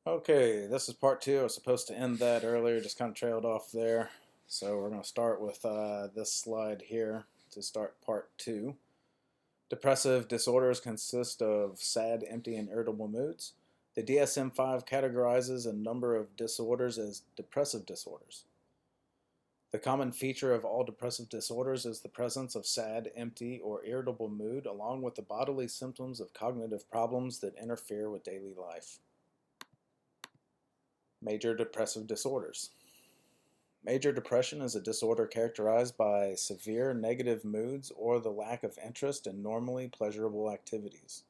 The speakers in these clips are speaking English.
Okay, this is part two. I was supposed to end that earlier, just kind of trailed off there. So we're going to start with this slide here to start part two. Depressive disorders consist of sad, empty, and irritable moods. The DSM-5 categorizes a number of disorders as depressive disorders. The common feature of all depressive disorders is the presence of sad, empty, or irritable mood, along with the bodily symptoms of cognitive problems that interfere with daily life. Major depressive disorders. Major depression is a disorder characterized by severe negative moods or the lack of interest in normally pleasurable activities.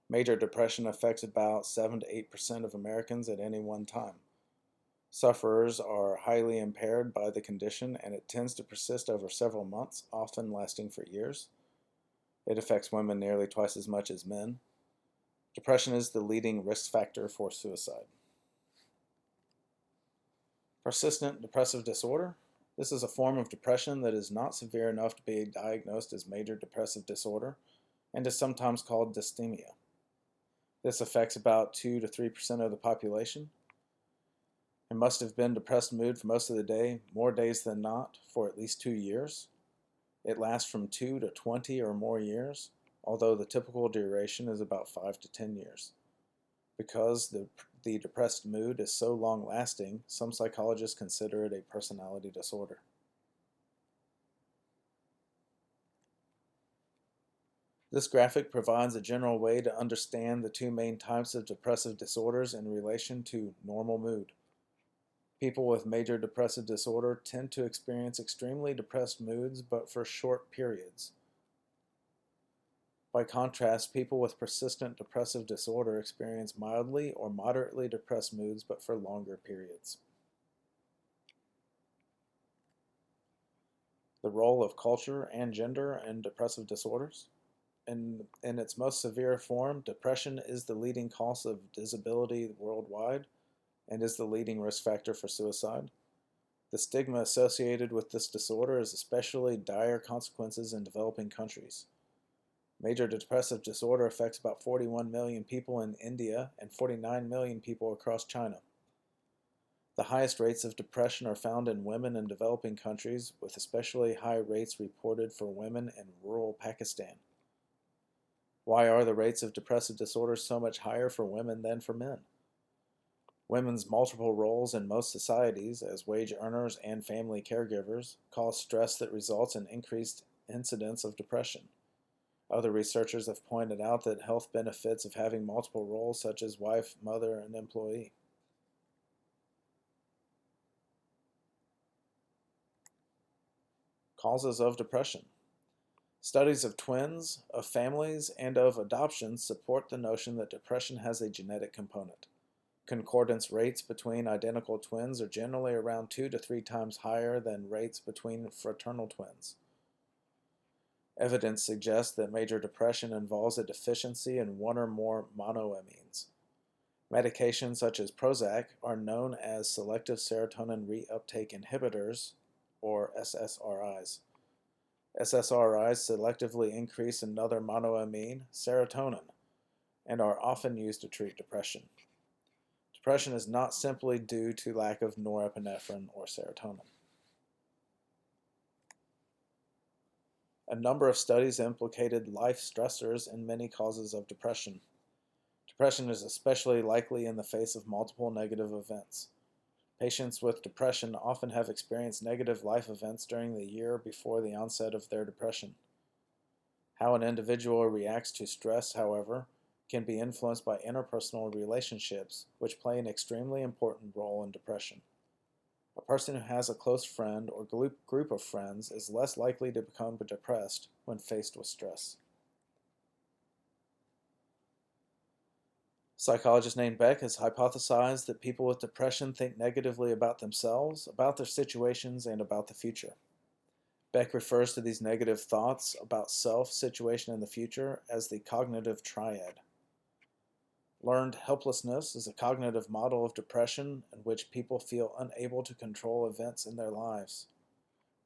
Major depression affects about 7 to 8% of Americans at any one time. Sufferers are highly impaired by the condition, and it tends to persist over several months, often lasting for years. It affects women nearly twice as much as men. Depression is the leading risk factor for suicide. Persistent depressive disorder. This is a form of depression that is not severe enough to be diagnosed as major depressive disorder and is sometimes called dysthymia. This affects about 2 to 3% of the population. It must have been depressed mood for most of the day, more days than not, for at least 2 years. It lasts from 2 to 20 or more years, although the typical duration is about 5 to 10 years. Because the depressed mood is so long-lasting, some psychologists consider it a personality disorder. This graphic provides a general way to understand the two main types of depressive disorders in relation to normal mood. People with major depressive disorder tend to experience extremely depressed moods, but for short periods. By contrast, people with persistent depressive disorder experience mildly or moderately depressed moods, but for longer periods. The role of culture and gender in depressive disorders. In its most severe form, depression is the leading cause of disability worldwide and is the leading risk factor for suicide. The stigma associated with this disorder is especially dire consequences in developing countries. Major depressive disorder affects about 41 million people in India and 49 million people across China. The highest rates of depression are found in women in developing countries, with especially high rates reported for women in rural Pakistan. Why are the rates of depressive disorders so much higher for women than for men? Women's multiple roles in most societies, as wage earners and family caregivers, cause stress that results in increased incidence of depression. Other researchers have pointed out that health benefits of having multiple roles, such as wife, mother, and employee. Causes of depression. Studies of twins, of families, and of adoptions support the notion that depression has a genetic component. Concordance rates between identical twins are generally around 2 to 3 times higher than rates between fraternal twins. Evidence suggests that major depression involves a deficiency in one or more monoamines. Medications such as Prozac are known as selective serotonin reuptake inhibitors, or SSRIs. SSRIs selectively increase another monoamine, serotonin, and are often used to treat depression. Depression is not simply due to lack of norepinephrine or serotonin. A number of studies implicated life stressors in many causes of depression. Depression is especially likely in the face of multiple negative events. Patients with depression often have experienced negative life events during the year before the onset of their depression. How an individual reacts to stress, however, can be influenced by interpersonal relationships, which play an extremely important role in depression. A person who has a close friend or group of friends is less likely to become depressed when faced with stress. Psychologist named Beck has hypothesized that people with depression think negatively about themselves, about their situations, and about the future. Beck refers to these negative thoughts about self, situation, and the future as the cognitive triad. Learned helplessness is a cognitive model of depression in which people feel unable to control events in their lives.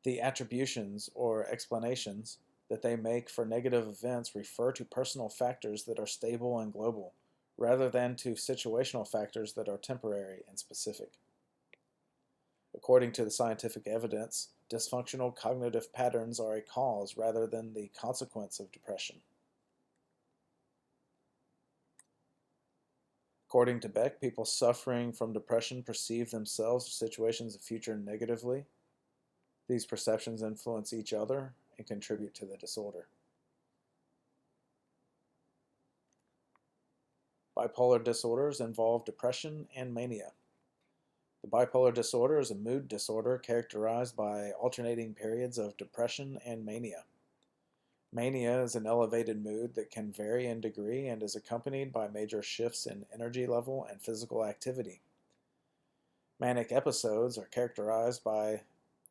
The attributions, or explanations, that they make for negative events refer to personal factors that are stable and global, rather than to situational factors that are temporary and specific. According to the scientific evidence, dysfunctional cognitive patterns are a cause rather than the consequence of depression. According to Beck, people suffering from depression perceive themselves or situations of the future negatively. These perceptions influence each other and contribute to the disorder. Bipolar disorders involve depression and mania. The bipolar disorder is a mood disorder characterized by alternating periods of depression and mania. Mania is an elevated mood that can vary in degree and is accompanied by major shifts in energy level and physical activity. Manic episodes are characterized by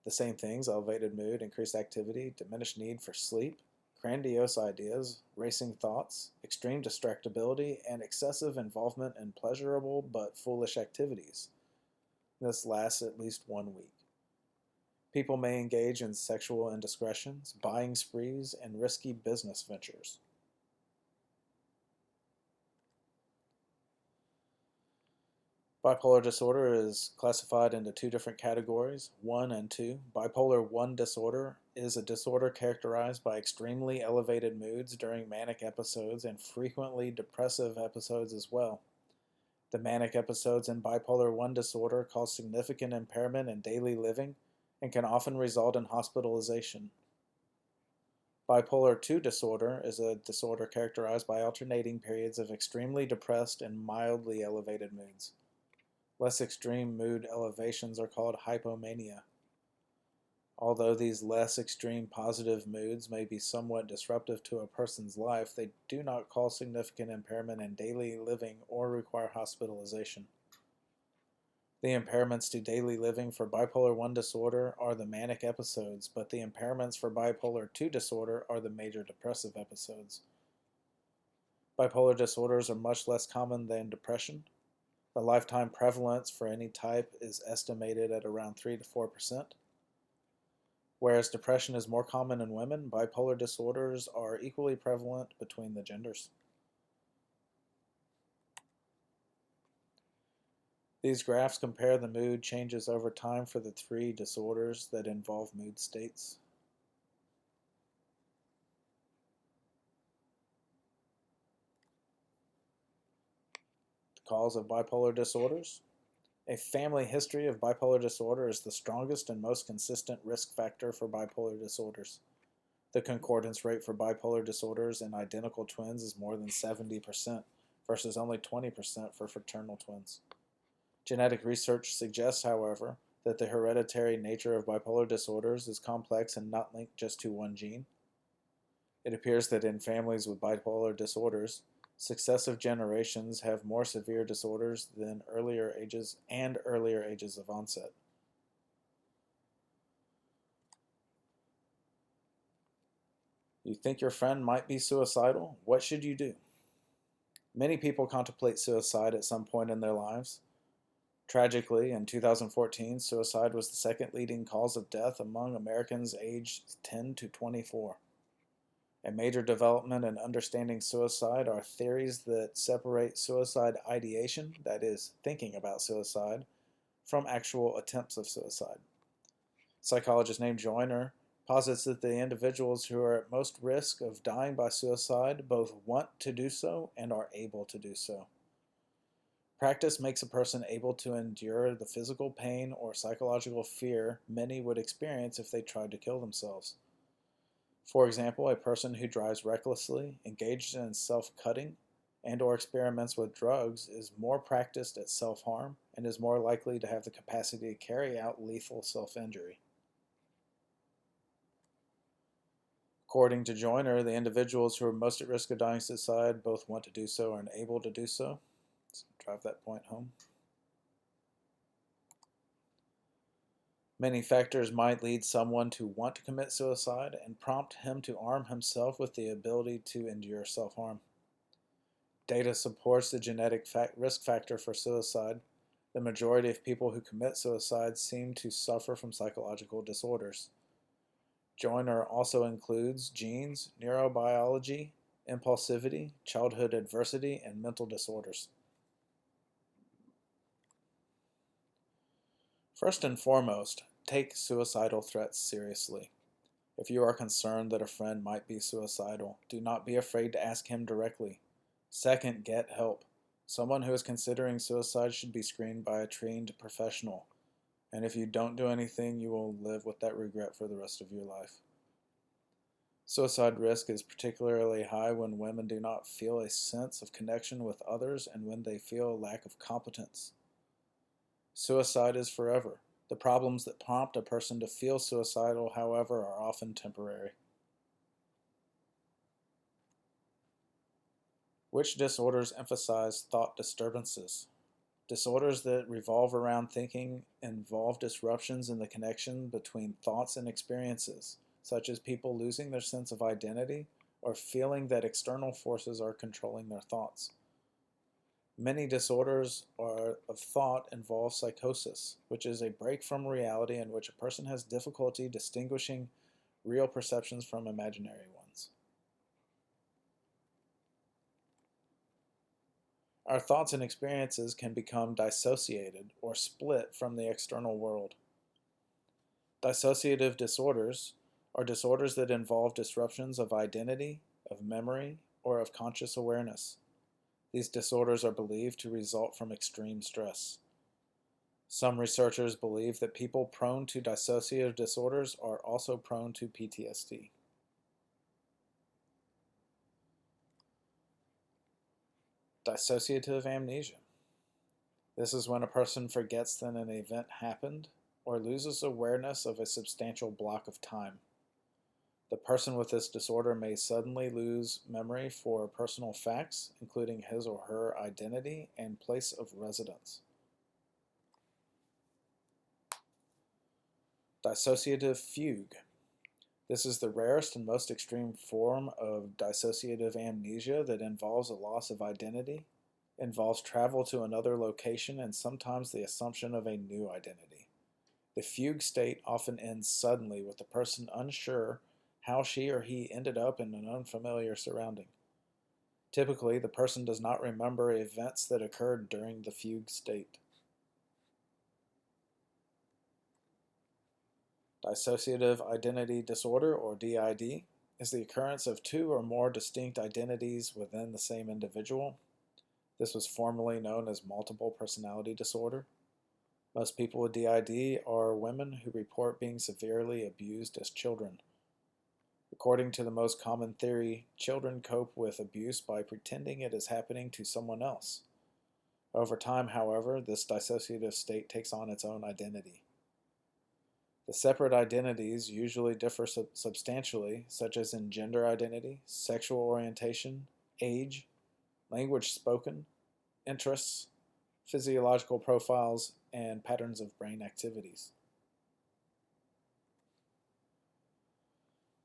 the same things: elevated mood, increased activity, diminished need for sleep, grandiose ideas, racing thoughts, extreme distractibility, and excessive involvement in pleasurable but foolish activities. This lasts at least 1 week. People may engage in sexual indiscretions, buying sprees, and risky business ventures. Bipolar disorder is classified into 2 different categories, 1 and 2. Bipolar 1 disorder is a disorder characterized by extremely elevated moods during manic episodes and frequently depressive episodes as well. The manic episodes in bipolar 1 disorder cause significant impairment in daily living and can often result in hospitalization. Bipolar 2 disorder is a disorder characterized by alternating periods of extremely depressed and mildly elevated moods. Less extreme mood elevations are called hypomania. Although these less extreme positive moods may be somewhat disruptive to a person's life, they do not cause significant impairment in daily living or require hospitalization. The impairments to daily living for bipolar 1 disorder are the manic episodes, but the impairments for bipolar 2 disorder are the major depressive episodes. Bipolar disorders are much less common than depression. The lifetime prevalence for any type is estimated at around 3 to 4%. Whereas depression is more common in women, bipolar disorders are equally prevalent between the genders. These graphs compare the mood changes over time for the 3 disorders that involve mood states. The cause of bipolar disorders. A family history of bipolar disorder is the strongest and most consistent risk factor for bipolar disorders. The concordance rate for bipolar disorders in identical twins is more than 70% versus only 20% for fraternal twins. Genetic research suggests, however, that the hereditary nature of bipolar disorders is complex and not linked just to one gene. It appears that in families with bipolar disorders, successive generations have more severe disorders than earlier ages of onset. You think your friend might be suicidal? What should you do? Many people contemplate suicide at some point in their lives. Tragically, in 2014, suicide was the second leading cause of death among Americans aged 10 to 24. A major development in understanding suicide are theories that separate suicide ideation, that is, thinking about suicide, from actual attempts of suicide. Psychologist named Joyner posits that the individuals who are at most risk of dying by suicide both want to do so and are able to do so. Practice makes a person able to endure the physical pain or psychological fear many would experience if they tried to kill themselves. For example, a person who drives recklessly, engaged in self-cutting, and/or experiments with drugs is more practiced at self-harm and is more likely to have the capacity to carry out lethal self-injury. According to Joyner, the individuals who are most at risk of dying suicide both want to do so and are able to do so. Let's drive that point home. Many factors might lead someone to want to commit suicide and prompt him to arm himself with the ability to endure self-harm. Data supports the genetic risk factor for suicide. The majority of people who commit suicide seem to suffer from psychological disorders. Joyner also includes genes, neurobiology, impulsivity, childhood adversity, and mental disorders. First and foremost, take suicidal threats seriously. If you are concerned that a friend might be suicidal, do not be afraid to ask him directly. Second, get help. Someone who is considering suicide should be screened by a trained professional, and if you don't do anything, you will live with that regret for the rest of your life. Suicide risk is particularly high when women do not feel a sense of connection with others and when they feel a lack of competence. Suicide is forever. The problems that prompt a person to feel suicidal, however, are often temporary. Which disorders emphasize thought disturbances? Disorders that revolve around thinking involve disruptions in the connection between thoughts and experiences, such as people losing their sense of identity or feeling that external forces are controlling their thoughts. Many disorders of thought involve psychosis, which is a break from reality in which a person has difficulty distinguishing real perceptions from imaginary ones. Our thoughts and experiences can become dissociated or split from the external world. Dissociative disorders are disorders that involve disruptions of identity, of memory, or of conscious awareness. These disorders are believed to result from extreme stress. Some researchers believe that people prone to dissociative disorders are also prone to PTSD. Dissociative amnesia. This is when a person forgets that an event happened or loses awareness of a substantial block of time. The person with this disorder may suddenly lose memory for personal facts, including his or her identity and place of residence. Dissociative fugue. This is the rarest and most extreme form of dissociative amnesia that involves a loss of identity, involves travel to another location, and sometimes the assumption of a new identity. The fugue state often ends suddenly with the person unsure how she or he ended up in an unfamiliar surrounding. Typically, the person does not remember events that occurred during the fugue state. Dissociative identity disorder, or DID, is the occurrence of two or more distinct identities within the same individual. This was formerly known as multiple personality disorder. Most people with DID are women who report being severely abused as children. According to the most common theory, children cope with abuse by pretending it is happening to someone else. Over time, however, this dissociative state takes on its own identity. The separate identities usually differ substantially, such as in gender identity, sexual orientation, age, language spoken, interests, physiological profiles, and patterns of brain activities.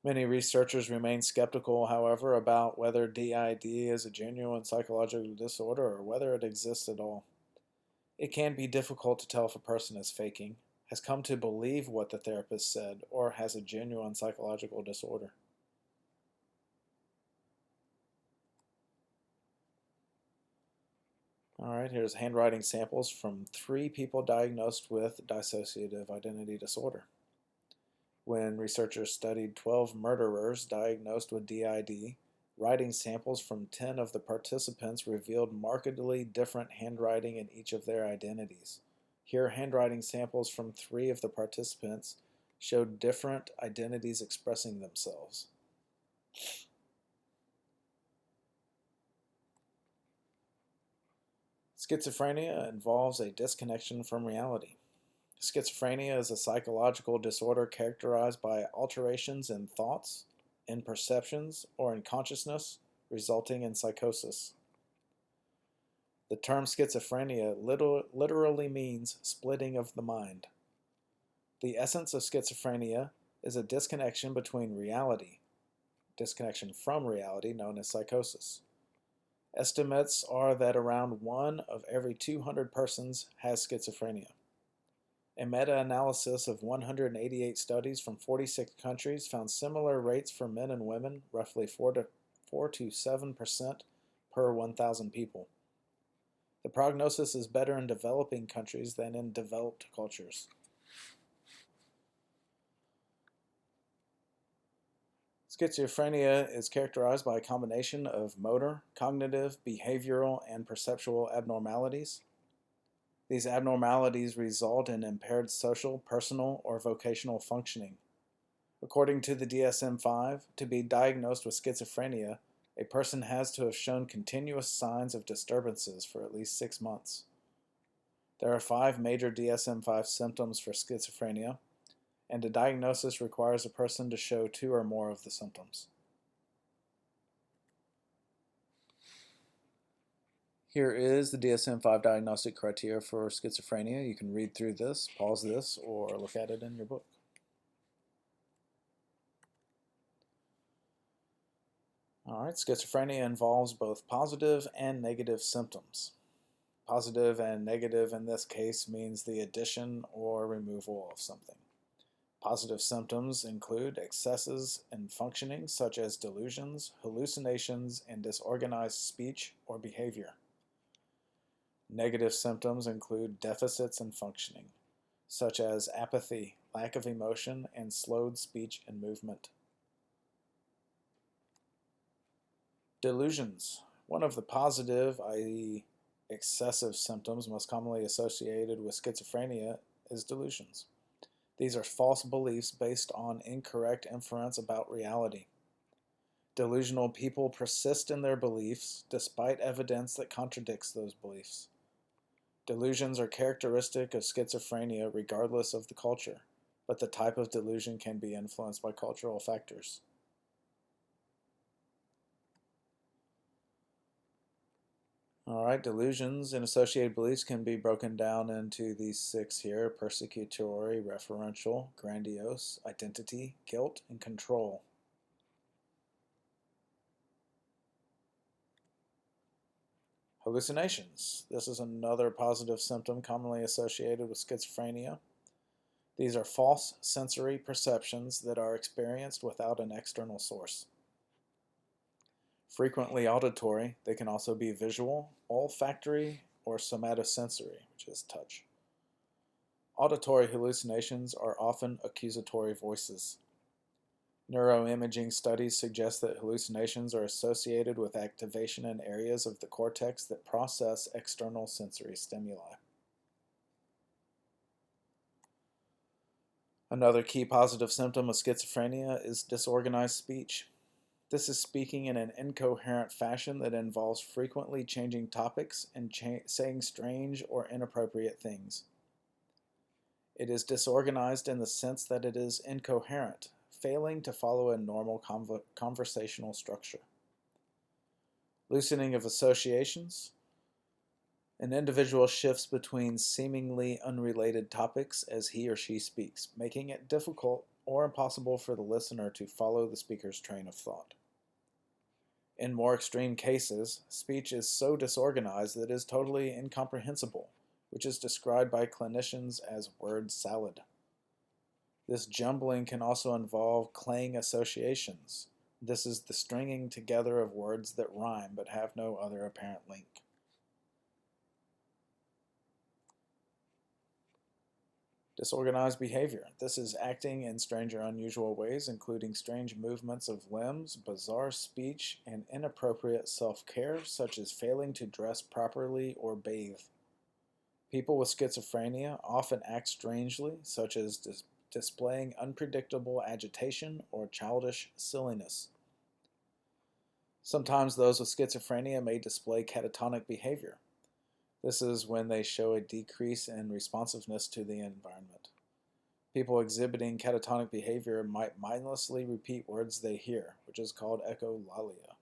Many researchers remain skeptical, however, about whether DID is a genuine psychological disorder or whether it exists at all. It can be difficult to tell if a person is faking, has come to believe what the therapist said, or has a genuine psychological disorder. Alright, here's handwriting samples from 3 people diagnosed with dissociative identity disorder. When researchers studied 12 murderers diagnosed with DID, writing samples from 10 of the participants revealed markedly different handwriting in each of their identities. Here, handwriting samples from 3 of the participants showed different identities expressing themselves. Schizophrenia involves a disconnection from reality. Schizophrenia is a psychological disorder characterized by alterations in thoughts, in perceptions, or in consciousness, resulting in psychosis. The term schizophrenia literally means splitting of the mind. The essence of schizophrenia is a disconnection between reality, disconnection from reality, known as psychosis. Estimates are that around 1 of every 200 persons has schizophrenia. A meta-analysis of 188 studies from 46 countries found similar rates for men and women, roughly 4 4 to 7% per 1,000 people. The prognosis is better in developing countries than in developed cultures. Schizophrenia is characterized by a combination of motor, cognitive, behavioral, and perceptual abnormalities. These abnormalities result in impaired social, personal, or vocational functioning. According to the DSM-5, to be diagnosed with schizophrenia, a person has to have shown continuous signs of disturbances for at least 6 months. There are 5 major DSM-5 symptoms for schizophrenia, and a diagnosis requires a person to show 2 or more of the symptoms. Here is the DSM-5 diagnostic criteria for schizophrenia. You can read through this, pause this, or look at it in your book. Alright, schizophrenia involves both positive and negative symptoms. Positive and negative in this case means the addition or removal of something. Positive symptoms include excesses in functioning such as delusions, hallucinations, and disorganized speech or behavior. Negative symptoms include deficits in functioning, such as apathy, lack of emotion, and slowed speech and movement. Delusions. One of the positive, i.e., excessive symptoms most commonly associated with schizophrenia is delusions. These are false beliefs based on incorrect inference about reality. Delusional people persist in their beliefs despite evidence that contradicts those beliefs. Delusions are characteristic of schizophrenia regardless of the culture, but the type of delusion can be influenced by cultural factors. Alright, delusions and associated beliefs can be broken down into these 6 here: persecutory, referential, grandiose, identity, guilt, and control. Hallucinations. This is another positive symptom commonly associated with schizophrenia. These are false sensory perceptions that are experienced without an external source. Frequently auditory, they can also be visual, olfactory, or somatosensory, which is touch. Auditory hallucinations are often accusatory voices. Neuroimaging studies suggest that hallucinations are associated with activation in areas of the cortex that process external sensory stimuli. Another key positive symptom of schizophrenia is disorganized speech. This is speaking in an incoherent fashion that involves frequently changing topics and saying strange or inappropriate things. It is disorganized in the sense that it is incoherent, failing to follow a normal conversational structure. Loosening of associations. An individual shifts between seemingly unrelated topics as he or she speaks, making it difficult or impossible for the listener to follow the speaker's train of thought. In more extreme cases, speech is so disorganized that it is totally incomprehensible, which is described by clinicians as word salad. This jumbling can also involve clang associations. This is the stringing together of words that rhyme but have no other apparent link. Disorganized behavior. This is acting in strange or unusual ways, including strange movements of limbs, bizarre speech, and inappropriate self-care, such as failing to dress properly or bathe. People with schizophrenia often act strangely, such as displaying unpredictable agitation or childish silliness. Sometimes those with schizophrenia may display catatonic behavior. This is when they show a decrease in responsiveness to the environment. People exhibiting catatonic behavior might mindlessly repeat words they hear, which is called echolalia.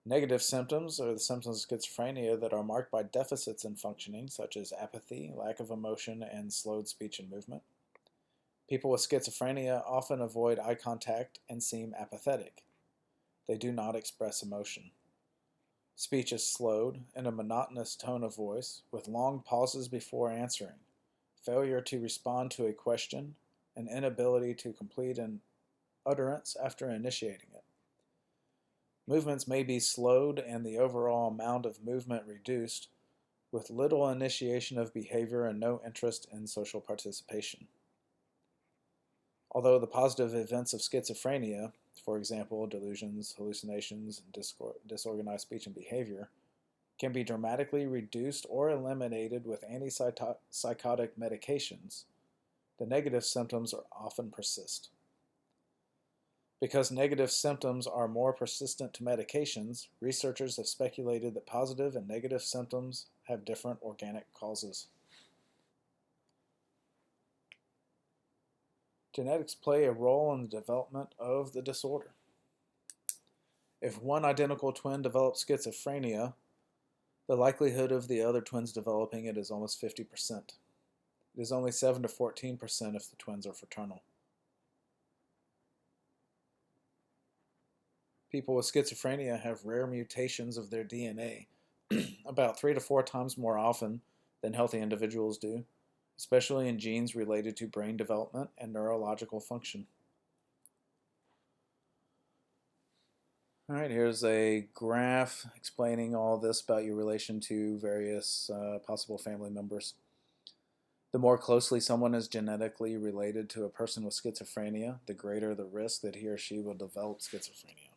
Negative symptoms are the symptoms of schizophrenia that are marked by deficits in functioning, such as apathy, lack of emotion, and slowed speech and movement. People with schizophrenia often avoid eye contact and seem apathetic. They do not express emotion. Speech is slowed in a monotonous tone of voice, with long pauses before answering, failure to respond to a question, an inability to complete an utterance after initiating it. Movements may be slowed and the overall amount of movement reduced, with little initiation of behavior and no interest in social participation. Although the positive events of schizophrenia, for example, delusions, hallucinations, and disorganized speech and behavior, can be dramatically reduced or eliminated with antipsychotic medications, the negative symptoms often persist. Because negative symptoms are more persistent to medications, researchers have speculated that positive and negative symptoms have different organic causes. Genetics play a role in the development of the disorder. If one identical twin develops schizophrenia, the likelihood of the other twins developing it is almost 50%. It is only 7 to 14% if the twins are fraternal. People with schizophrenia have rare mutations of their DNA, about 3 to 4 times more often than healthy individuals do, especially in genes related to brain development and neurological function. All right, here's a graph explaining all this about your relation to various possible family members. The more closely someone is genetically related to a person with schizophrenia, the greater the risk that he or she will develop schizophrenia.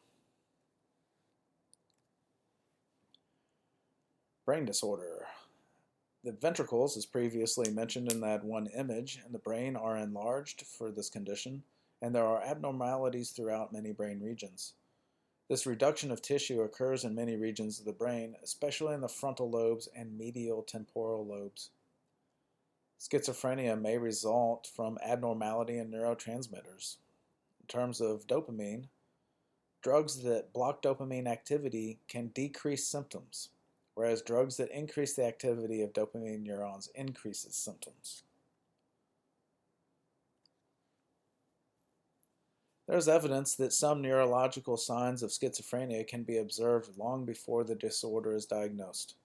Brain disorder. The ventricles, as previously mentioned in that one image, in the brain are enlarged for this condition, and there are abnormalities throughout many brain regions. This reduction of tissue occurs in many regions of the brain, especially in the frontal lobes and medial temporal lobes. Schizophrenia may result from abnormality in neurotransmitters. In terms of dopamine, drugs that block dopamine activity can decrease symptoms, whereas drugs that increase the activity of dopamine neurons increases symptoms. There is evidence that some neurological signs of schizophrenia can be observed long before the disorder is diagnosed.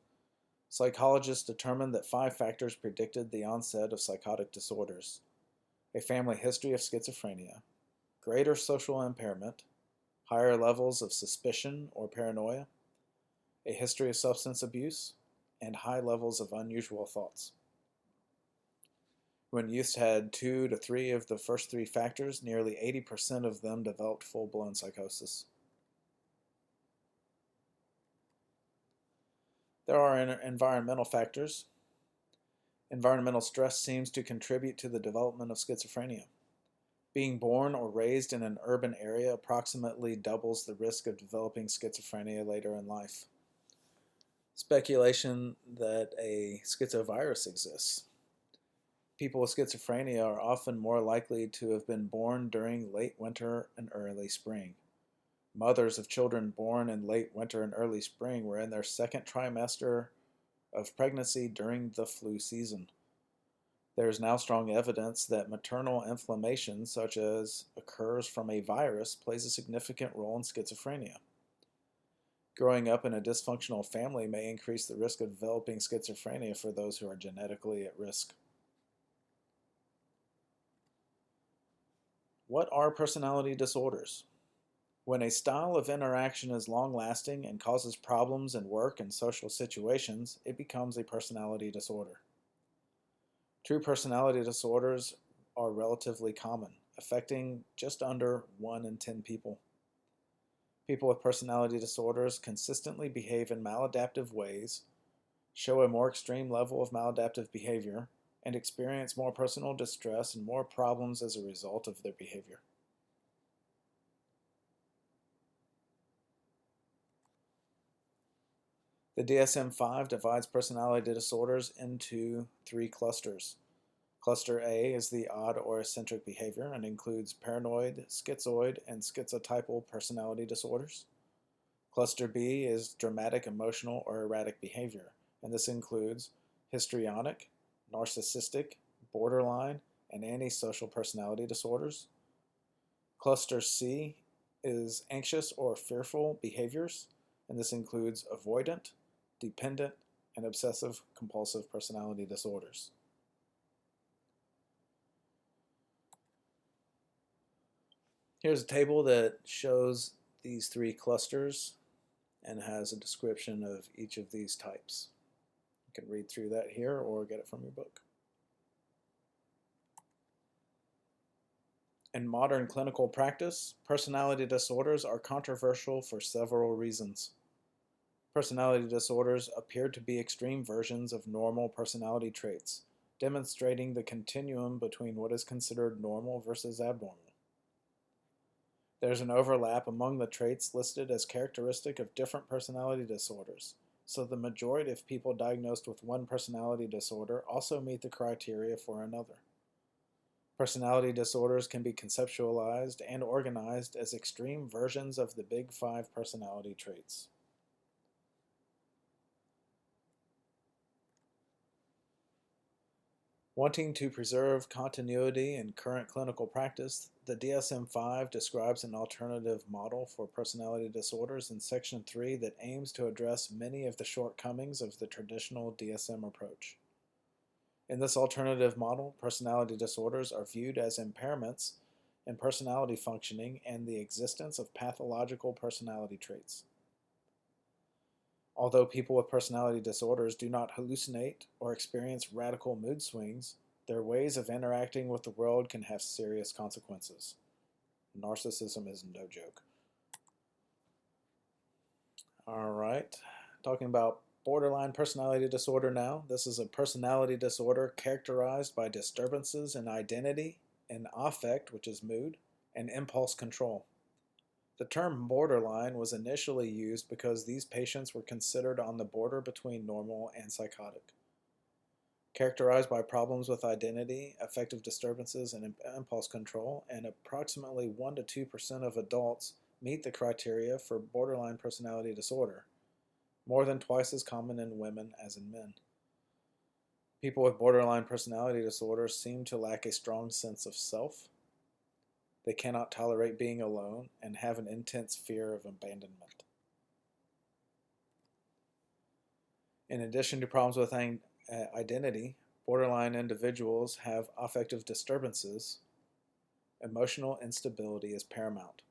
Psychologists determined that 5 factors predicted the onset of psychotic disorders: a family history of schizophrenia, greater social impairment, higher levels of suspicion or paranoia, a history of substance abuse, and high levels of unusual thoughts. When youths had 2 to 3 of the first 3 factors, nearly 80% of them developed full-blown psychosis. There are environmental factors. Environmental stress seems to contribute to the development of schizophrenia. Being born or raised in an urban area approximately doubles the risk of developing schizophrenia later in life. Speculation that a schizovirus exists. People with schizophrenia are often more likely to have been born during late winter and early spring. Mothers of children born in late winter and early spring were in their second trimester of pregnancy during the flu season. There is now strong evidence that maternal inflammation, such as occurs from a virus, plays a significant role in schizophrenia. Growing up in a dysfunctional family may increase the risk of developing schizophrenia for those who are genetically at risk. What are personality disorders? When a style of interaction is long-lasting and causes problems in work and social situations, it becomes a personality disorder. True personality disorders are relatively common, affecting just under 1 in 10 people. People with personality disorders consistently behave in maladaptive ways, show a more extreme level of maladaptive behavior, and experience more personal distress and more problems as a result of their behavior. The DSM-5 divides personality disorders into 3 clusters. Cluster A is the odd or eccentric behavior and includes paranoid, schizoid, and schizotypal personality disorders. Cluster B is dramatic, emotional, or erratic behavior, and this includes histrionic, narcissistic, borderline, and antisocial personality disorders. Cluster C is anxious or fearful behaviors, and this includes avoidant, dependent, and obsessive-compulsive personality disorders. Here's a table that shows these three clusters and has a description of each of these types. You can read through that here or get it from your book. In modern clinical practice, personality disorders are controversial for several reasons. Personality disorders appear to be extreme versions of normal personality traits, demonstrating the continuum between what is considered normal versus abnormal. There's an overlap among the traits listed as characteristic of different personality disorders, so the majority of people diagnosed with one personality disorder also meet the criteria for another. Personality disorders can be conceptualized and organized as extreme versions of the Big Five personality traits. Wanting to preserve continuity in current clinical practice, the DSM-5 describes an alternative model for personality disorders in Section 3 that aims to address many of the shortcomings of the traditional DSM approach. In this alternative model, personality disorders are viewed as impairments in personality functioning and the existence of pathological personality traits. Although people with personality disorders do not hallucinate or experience radical mood swings, their ways of interacting with the world can have serious consequences. Narcissism is no joke. All right, talking about borderline personality disorder now. This is a personality disorder characterized by disturbances in identity, in affect, which is mood, and impulse control. The term borderline was initially used because these patients were considered on the border between normal and psychotic. Characterized by problems with identity, affective disturbances, and impulse control, and approximately 1 to 2% of adults meet the criteria for borderline personality disorder, more than twice as common in women as in men. People with borderline personality disorder seem to lack a strong sense of self. They cannot tolerate being alone and have an intense fear of abandonment. In addition to problems with identity, borderline individuals have affective disturbances. Emotional instability is paramount.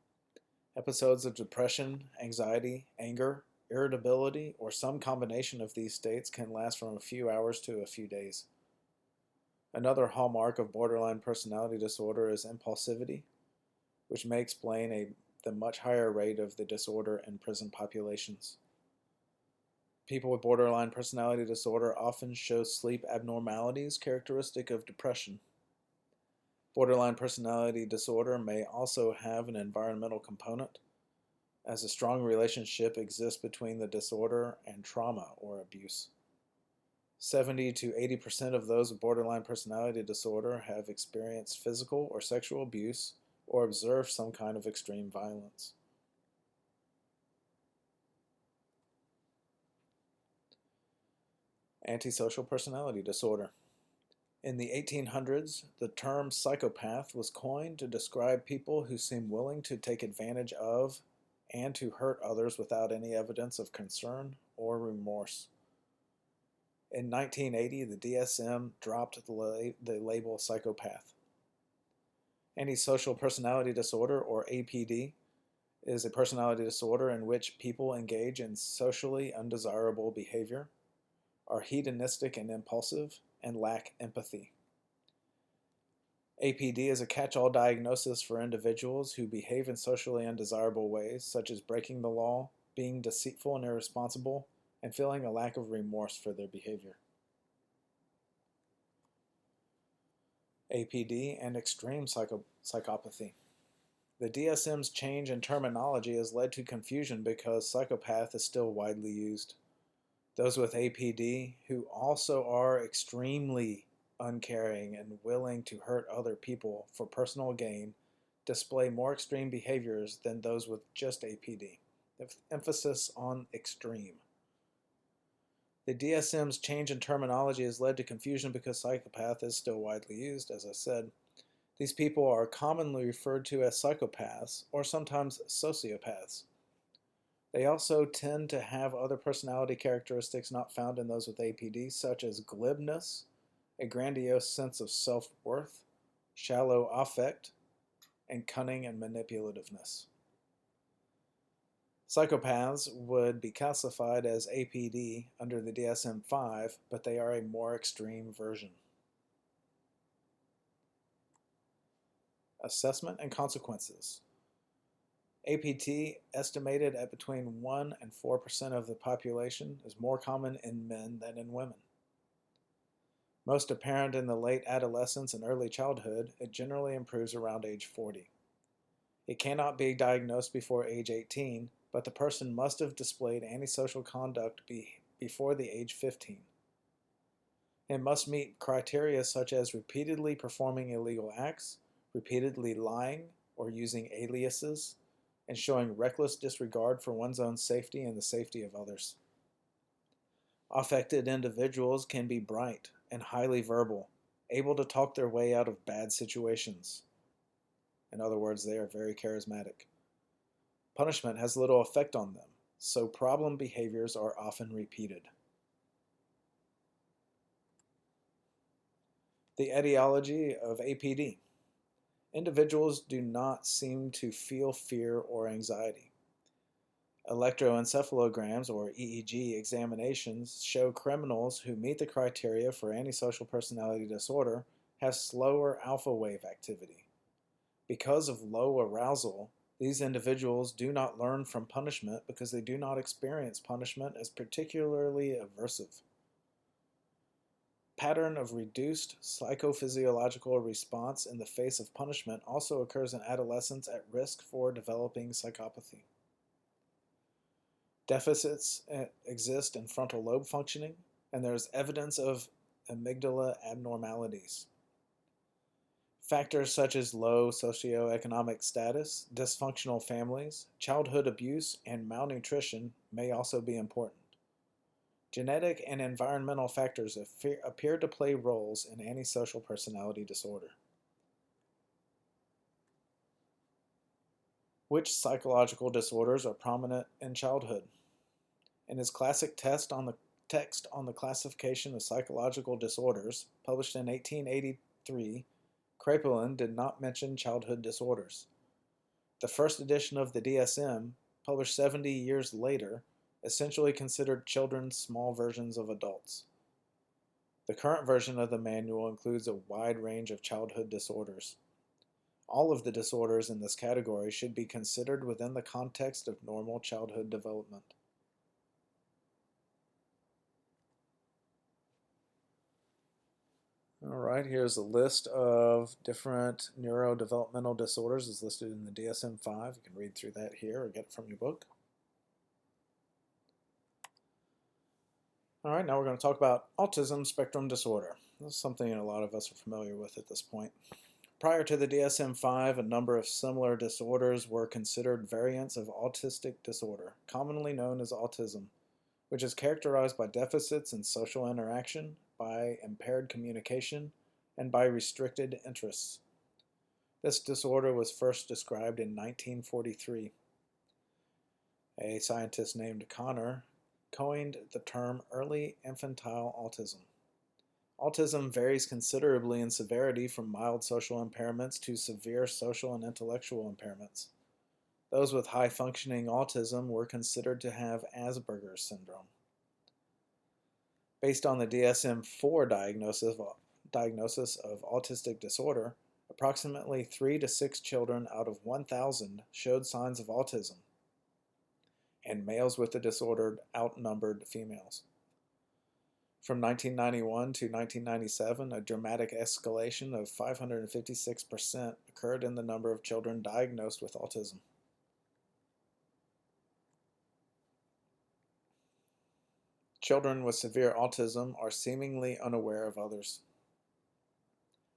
Episodes of depression, anxiety, anger, irritability, or some combination of these states can last from a few hours to a few days. Another hallmark of borderline personality disorder is impulsivity, which may explain the much higher rate of the disorder in prison populations. People with borderline personality disorder often show sleep abnormalities characteristic of depression. Borderline personality disorder may also have an environmental component, as a strong relationship exists between the disorder and trauma or abuse. 70 to 80% of those with borderline personality disorder have experienced physical or sexual abuse or observe some kind of extreme violence. Antisocial personality disorder. In the 1800s, the term psychopath was coined to describe people who seem willing to take advantage of and to hurt others without any evidence of concern or remorse. In 1980, the DSM dropped the label psychopath. Antisocial personality disorder, or APD, is a personality disorder in which people engage in socially undesirable behavior, are hedonistic and impulsive, and lack empathy. APD is a catch-all diagnosis for individuals who behave in socially undesirable ways, such as breaking the law, being deceitful and irresponsible, and feeling a lack of remorse for their behavior. APD and extreme psychopathy. The DSM's change in terminology has led to confusion because psychopath is still widely used. Those with APD, who also are extremely uncaring and willing to hurt other people for personal gain, display more extreme behaviors than those with just APD, with emphasis on extreme. The DSM's change in terminology has led to confusion because psychopath is still widely used, as I said. These people are commonly referred to as psychopaths or sometimes sociopaths. They also tend to have other personality characteristics not found in those with APD, such as glibness, a grandiose sense of self-worth, shallow affect, and cunning and manipulativeness. Psychopaths would be classified as APD under the DSM-5, but they are a more extreme version. Assessment and consequences. APT, estimated at between 1 and 4% of the population, is more common in men than in women. Most apparent in the late adolescence and early childhood, it generally improves around age 40. It cannot be diagnosed before age 18, but the person must have displayed antisocial conduct before the age 15. It must meet criteria such as repeatedly performing illegal acts, repeatedly lying or using aliases, and showing reckless disregard for one's own safety and the safety of others. Affected individuals can be bright and highly verbal, able to talk their way out of bad situations. In other words, they are very charismatic. Punishment has little effect on them, so problem behaviors are often repeated. The etiology of APD. Individuals do not seem to feel fear or anxiety. Electroencephalograms, or EEG, examinations show criminals who meet the criteria for antisocial personality disorder have slower alpha wave activity. Because of low arousal, these individuals do not learn from punishment because they do not experience punishment as particularly aversive. Pattern of reduced psychophysiological response in the face of punishment also occurs in adolescents at risk for developing psychopathy. Deficits exist in frontal lobe functioning, and there is evidence of amygdala abnormalities. Factors such as low socioeconomic status, dysfunctional families, childhood abuse, and malnutrition may also be important. Genetic and environmental factors appear to play roles in antisocial personality disorder. Which psychological disorders are prominent in childhood? In his classic text on the classification of psychological disorders, published in 1883, Kraepelin did not mention childhood disorders. The first edition of the DSM, published 70 years later, essentially considered children small versions of adults. The current version of the manual includes a wide range of childhood disorders. All of the disorders in this category should be considered within the context of normal childhood development. All right, here's a list of different neurodevelopmental disorders as listed in the DSM-5. You can read through that here or get it from your book. All right, now we're going to talk about autism spectrum disorder. This is something a lot of us are familiar with at this point. Prior to the DSM-5, a number of similar disorders were considered variants of autistic disorder, commonly known as autism, which is characterized by deficits in social interaction, by impaired communication, and by restricted interests. This disorder was first described in 1943. A scientist named Connor coined the term early infantile autism. Autism varies considerably in severity from mild social impairments to severe social and intellectual impairments. Those with high-functioning autism were considered to have Asperger's syndrome. Based on the DSM-4 diagnosis of autistic disorder, approximately 3 to 6 children out of 1,000 showed signs of autism, and males with the disorder outnumbered females. From 1991 to 1997, a dramatic escalation of 556% occurred in the number of children diagnosed with autism. Children with severe autism are seemingly unaware of others.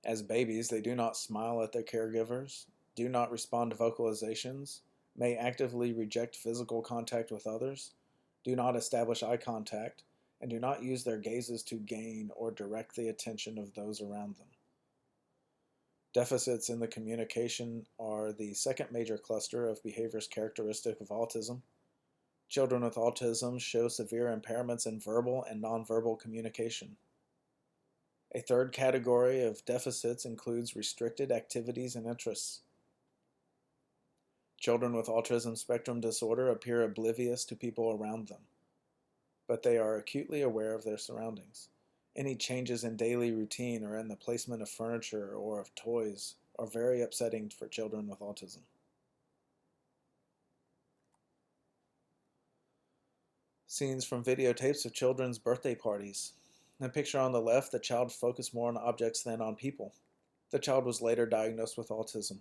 As babies, they do not smile at their caregivers, do not respond to vocalizations, may actively reject physical contact with others, do not establish eye contact, and do not use their gazes to gain or direct the attention of those around them. Deficits in the communication are the second major cluster of behaviors characteristic of autism. Children with autism show severe impairments in verbal and nonverbal communication. A third category of deficits includes restricted activities and interests. Children with autism spectrum disorder appear oblivious to people around them, but they are acutely aware of their surroundings. Any changes in daily routine or in the placement of furniture or of toys are very upsetting for children with autism. Scenes from videotapes of children's birthday parties. In the picture on the left, the child focused more on objects than on people. The child was later diagnosed with autism.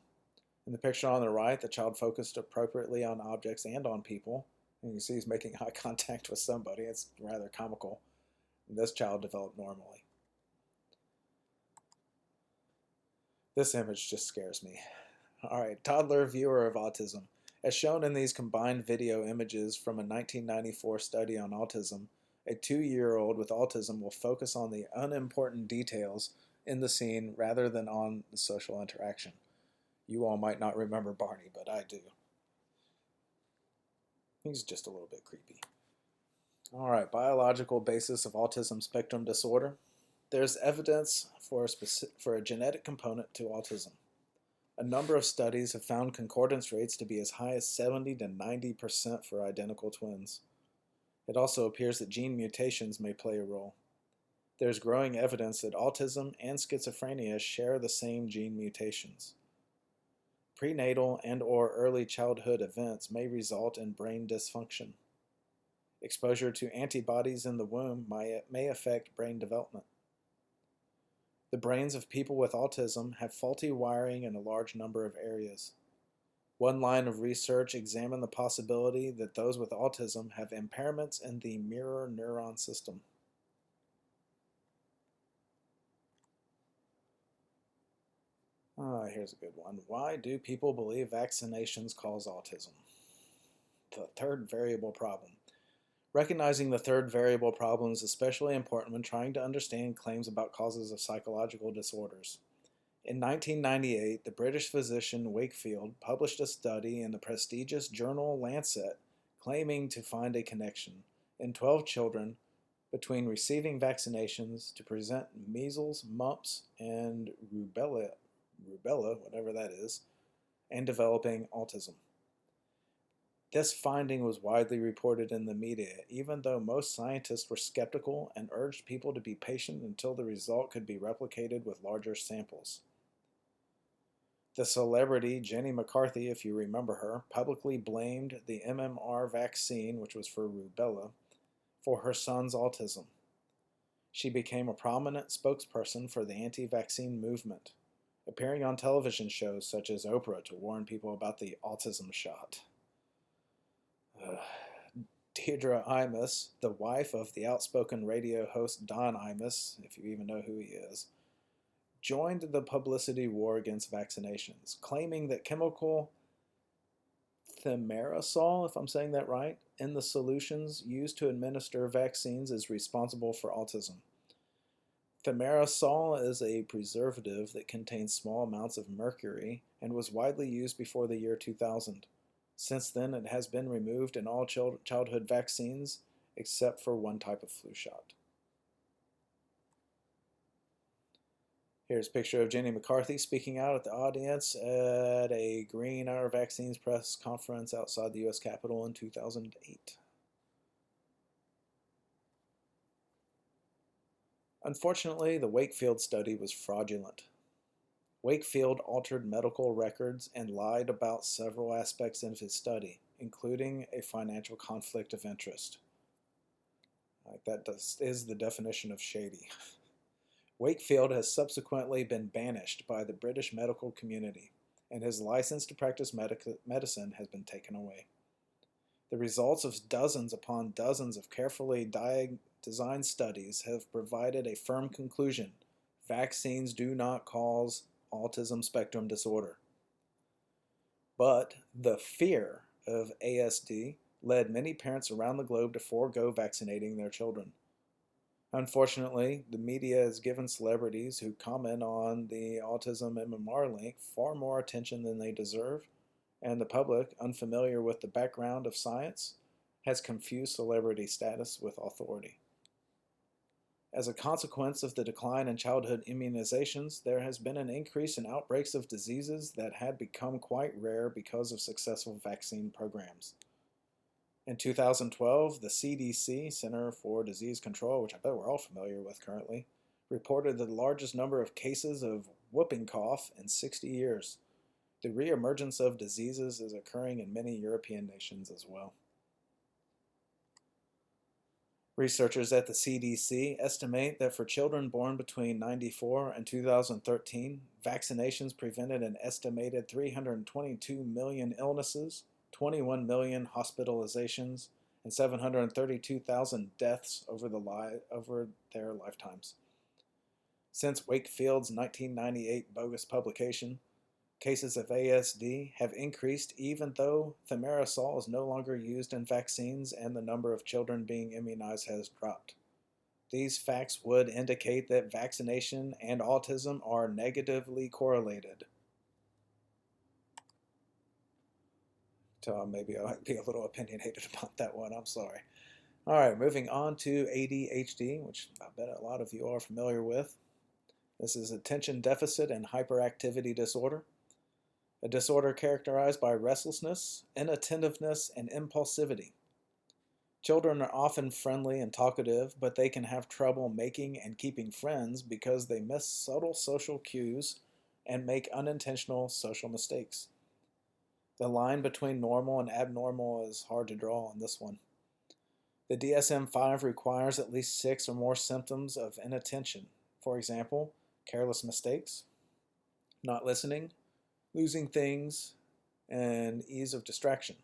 In the picture on the right, the child focused appropriately on objects and on people. And you see he's making eye contact with somebody. It's rather comical. And this child developed normally. This image just scares me. Alright, toddler viewer of autism. As shown in these combined video images from a 1994 study on autism, a 2-year-old with autism will focus on the unimportant details in the scene rather than on the social interaction. You all might not remember Barney, but I do. He's just a little bit creepy. Alright, biological basis of autism spectrum disorder. There's evidence for a genetic component to autism. A number of studies have found concordance rates to be as high as 70 to 90% for identical twins. It also appears that gene mutations may play a role. There's growing evidence that autism and schizophrenia share the same gene mutations. Prenatal and/or early childhood events may result in brain dysfunction. Exposure to antibodies in the womb may affect brain development. The brains of people with autism have faulty wiring in a large number of areas. One line of research examined the possibility that those with autism have impairments in the mirror neuron system. Here's a good one. Why do people believe vaccinations cause autism? The third variable problem. Recognizing the third variable problem is especially important when trying to understand claims about causes of psychological disorders. In 1998, the British physician Wakefield published a study in the prestigious journal Lancet claiming to find a connection in 12 children between receiving vaccinations to prevent measles, mumps, and rubella, whatever that is, and developing autism. This finding was widely reported in the media, even though most scientists were skeptical and urged people to be patient until the result could be replicated with larger samples. The celebrity Jenny McCarthy, if you remember her, publicly blamed the MMR vaccine, which was for rubella, for her son's autism. She became a prominent spokesperson for the anti-vaccine movement, appearing on television shows such as Oprah to warn people about the autism shot. Deirdre Imus, the wife of the outspoken radio host Don Imus, if you even know who he is, joined the publicity war against vaccinations, claiming that chemical thimerosal, if I'm saying that right, in the solutions used to administer vaccines is responsible for autism. Thimerosal is a preservative that contains small amounts of mercury and was widely used before the year 2000. Since then, it has been removed in all childhood vaccines except for one type of flu shot. Here's a picture of Jenny McCarthy speaking out at the audience at a Green Our Vaccines press conference outside the U.S. Capitol in 2008. Unfortunately, the Wakefield study was fraudulent. Wakefield altered medical records and lied about several aspects of his study, including a financial conflict of interest. Is the definition of shady. Wakefield has subsequently been banished by the British medical community, and his license to practice medicine has been taken away. The results of dozens upon dozens of carefully designed studies have provided a firm conclusion: vaccines do not cause autism spectrum disorder. But the fear of ASD led many parents around the globe to forego vaccinating their children. Unfortunately, the media has given celebrities who comment on the autism MMR link far more attention than they deserve, and the public, unfamiliar with the background of science, has confused celebrity status with authority. As a consequence of the decline in childhood immunizations, there has been an increase in outbreaks of diseases that had become quite rare because of successful vaccine programs. In 2012, the CDC, Center for Disease Control, which I bet we're all familiar with currently, reported the largest number of cases of whooping cough in 60 years. The reemergence of diseases is occurring in many European nations as well. Researchers at the CDC estimate that for children born between 1994 and 2013, vaccinations prevented an estimated 322 million illnesses, 21 million hospitalizations, and 732,000 deaths over their lifetimes. Since Wakefield's 1998 bogus publication, cases of ASD have increased even though thimerosal is no longer used in vaccines and the number of children being immunized has dropped. These facts would indicate that vaccination and autism are negatively correlated. So maybe I'll be a little opinionated about that one, I'm sorry. All right, moving on to ADHD, which I bet a lot of you are familiar with. This is attention deficit and hyperactivity disorder. A disorder characterized by restlessness, inattentiveness, and impulsivity. Children are often friendly and talkative, but they can have trouble making and keeping friends because they miss subtle social cues and make unintentional social mistakes. The line between normal and abnormal is hard to draw on this one. The DSM-5 requires at least 6 or more symptoms of inattention. For example, careless mistakes, not listening, losing things, and ease of distraction.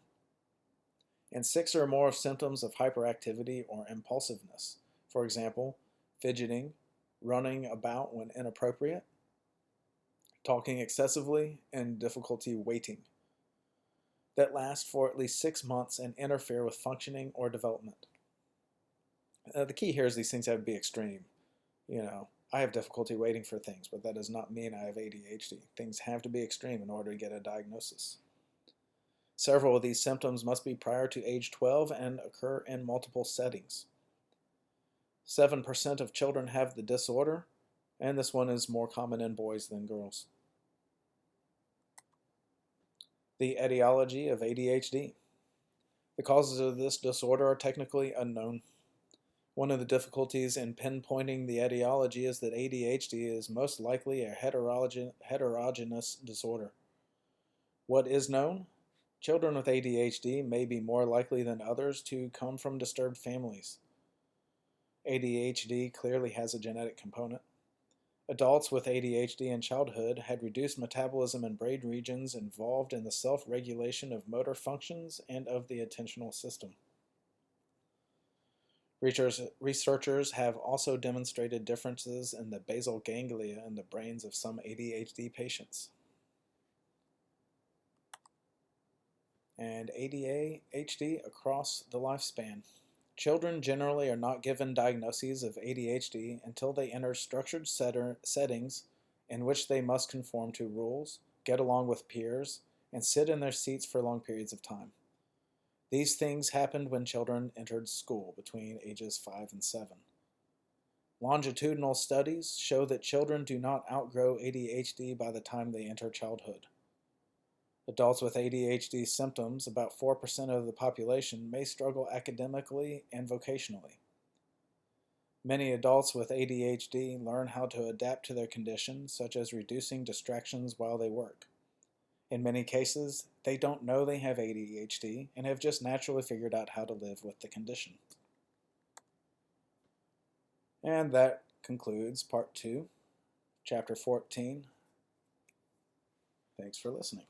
And 6 or more symptoms of hyperactivity or impulsiveness. For example, fidgeting, running about when inappropriate, talking excessively, and difficulty waiting. That last for at least 6 months and interfere with functioning or development. The key here is these things have to be extreme. I have difficulty waiting for things, but that does not mean I have ADHD. Things have to be extreme in order to get a diagnosis. Several of these symptoms must be prior to age 12 and occur in multiple settings. 7% of children have the disorder, and this one is more common in boys than girls. The etiology of ADHD. The causes of this disorder are technically unknown. One of the difficulties in pinpointing the etiology is that ADHD is most likely a heterogeneous disorder. What is known? Children with ADHD may be more likely than others to come from disturbed families. ADHD clearly has a genetic component. Adults with ADHD in childhood had reduced metabolism in brain regions involved in the self-regulation of motor functions and of the attentional system. Researchers have also demonstrated differences in the basal ganglia in the brains of some ADHD patients. And ADHD across the lifespan. Children generally are not given diagnoses of ADHD until they enter structured settings in which they must conform to rules, get along with peers, and sit in their seats for long periods of time. These things happened when children entered school between ages 5 and 7. Longitudinal studies show that children do not outgrow ADHD by the time they enter childhood. Adults with ADHD symptoms, about 4% of the population, may struggle academically and vocationally. Many adults with ADHD learn how to adapt to their condition, such as reducing distractions while they work. In many cases, they don't know they have ADHD and have just naturally figured out how to live with the condition. And that concludes Part 2, Chapter 14. Thanks for listening.